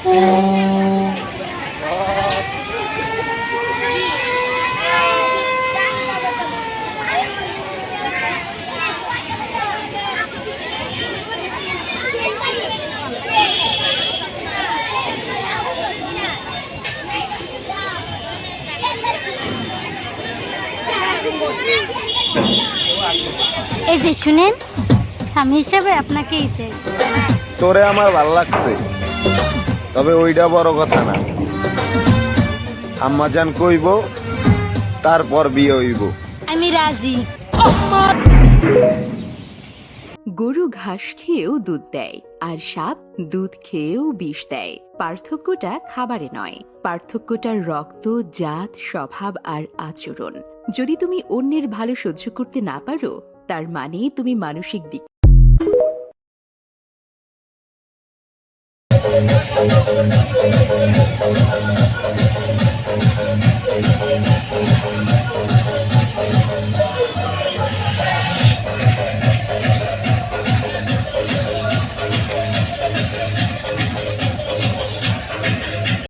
এই যে শুনেন, স্বামী হিসেবে আপনাকেই চাই। তোরে আমার ভাল লাগছে, তবে ওইটা বড় কথা না। আম্মাজান কইব, তারপর বিয়ে হইব। আমি রাজি। গরু ঘাস খেয়েও দুধ দেয়, আর সাপ দুধ খেয়েও বিষ দেয়। পার্থক্যটা খাবারে নয়, পার্থক্যটা রক্ত, জাত, স্বভাব আর আচরণ। যদি তুমি অন্যের ভালো সহ্য করতে না পারো, তার মানে তুমি মানসিক দিক